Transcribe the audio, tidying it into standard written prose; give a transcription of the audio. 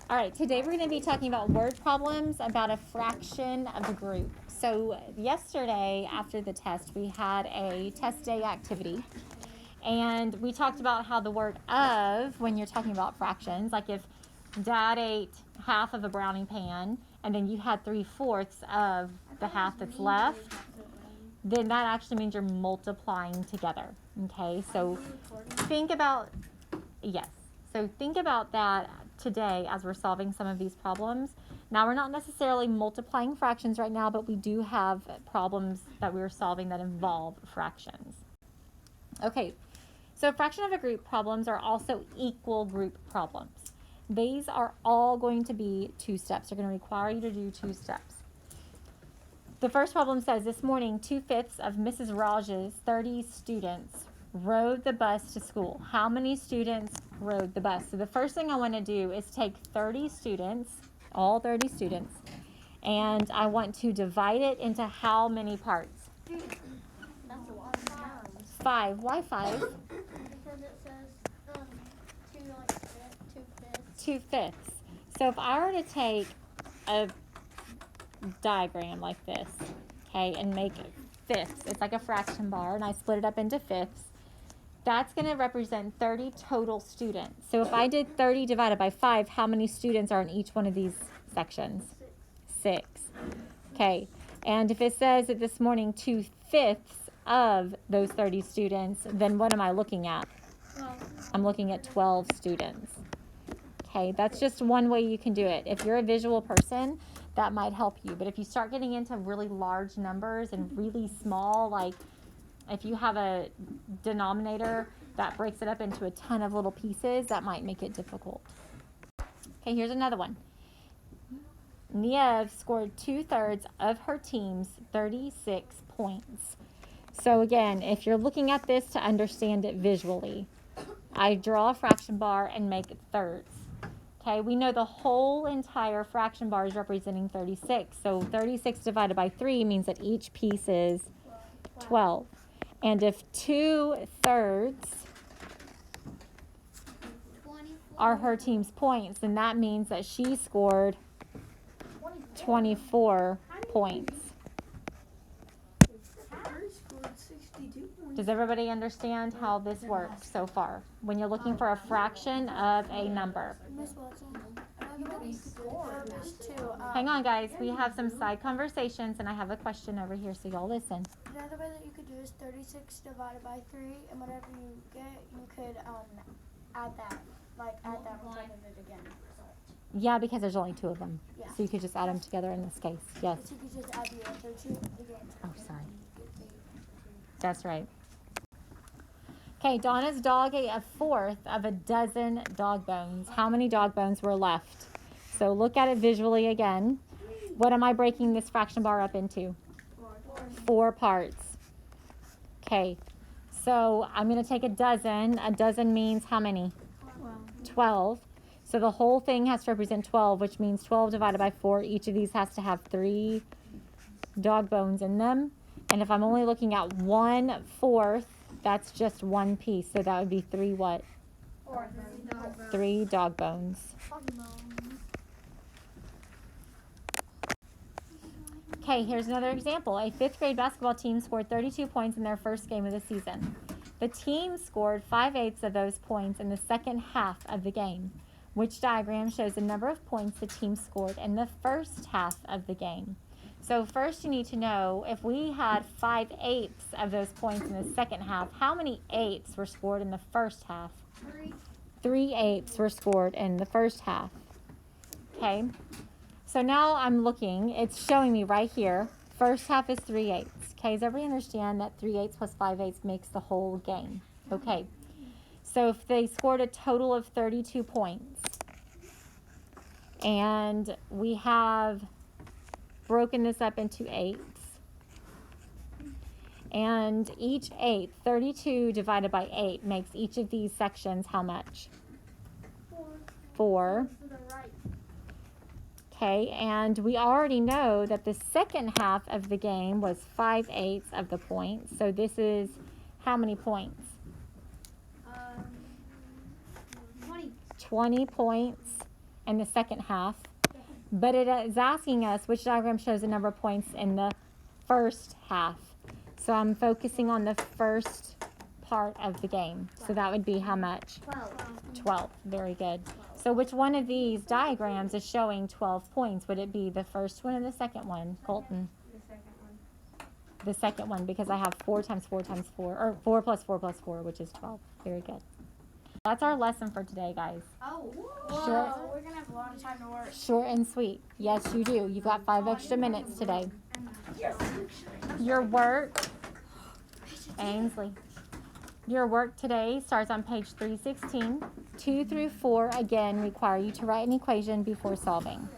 All right, today we're going to be talking about word problems about a fraction of a group. So yesterday after the test, we had a test day activity, and we talked about how the word of, when you're talking about fractions, like if Dad ate half of a brownie pan and then you had 3/4 of the half that's left, then that actually means you're multiplying together. Okay, so think about, yes. So think about that today as we're solving some of these problems. Now, we're not necessarily multiplying fractions right now, but we do have problems that we're solving that involve fractions. Okay, so fraction of a group problems are also equal group problems. These are all going to be 2 steps. They're going to require you to do 2 steps. The first problem says, this morning, 2/5 of Mrs. Raj's 30 students rode the bus to school. How many students rode the bus? So the first thing I want to do is take 30 students, all 30 students, and I want to divide it into how many parts? That's a lot of numbers. 5. Why 5? Because it says 2/5. So if I were to take a diagram like this, okay, and make fifths, it's like a fraction bar, and I split it up into fifths, that's going to represent 30 total students. So if I did 30 divided by 5, how many students are in each one of these sections? 6. Okay, and if it says that this morning 2/5 of those 30 students, then what am I looking at? I'm looking at 12 students. Okay, that's just one way you can do it. If you're a visual person, that might help you. But if you start getting into really large numbers and really small, like if you have a denominator that breaks it up into a ton of little pieces, that might make it difficult. Okay, here's another one. Niev scored 2/3 of her team's 36 points. So again, if you're looking at this to understand it visually, I draw a fraction bar and make thirds. Okay, we know the whole entire fraction bar is representing 36. So 36 divided by 3 means that each piece is 12. And if 2/3 are her team's points, then that means that she scored 24 points. Does everybody understand how this works so far? When you're looking for a fraction of a number. Hang on, guys. We have some side conversations, and I have a question over here, so y'all listen. Another way that you could do is 36 divided by 3, and whatever you get, you could add that. Like, add that line of it again. Yeah, because there's only 2 of them. Yeah. So you could just add them together in this case. Yes. So you could just add the other 2 again. Oh, sorry. That's right. Okay, Donna's dog ate 1/4 of a dozen dog bones. How many dog bones were left? So look at it visually again. What am I breaking this fraction bar up into? 4 parts. Okay, so I'm going to take a dozen. A dozen means how many? 12. So the whole thing has to represent 12, which means 12 divided by 4. Each of these has to have 3 dog bones in them. And if I'm only looking at 1/4, that's just one piece. So that would be 3 what? 3 dog bones. Okay, here's another example. A 5th grade basketball team scored 32 points in their first game of the season. The team scored 5/8 of those points in the second half of the game. Which diagram shows the number of points the team scored in the first half of the game? So first you need to know, if we had 5/8 of those points in the second half, how many 8s were scored in the first half? 3 8s were scored in the first half. Okay, so now I'm looking, it's showing me right here, first half is 3 8s. Okay, does everybody understand that 3 8s plus 5 8s makes the whole game? Okay, so if they scored a total of 32 points, and we have broken this up into 8s, and each 8, 32 divided by 8 makes each of these sections how much? 4. Okay, and we already know that the second half of the game was 5/8 of the points. So this is how many points? 20. 20 points. in the second half, but it is asking us which diagram shows the number of points in the first half. So I'm focusing on the first part of the game. So that would be how much? 12. Very good. So which one of these diagrams is showing 12 points? Would it be the first one or the second one, Colton? The second one. The second one, because I have 4 times 4 times 4, or 4 plus 4 plus 4, which is 12. Very good. That's our lesson for today, guys. Oh, Sure. whoa, we're gonna have a lot of time to work. Short and sweet. Yes, you do. You've got 5 extra minutes today. Your work, Ainsley. Your work today starts on page 316. 2 through 4, again, require you to write an equation before solving.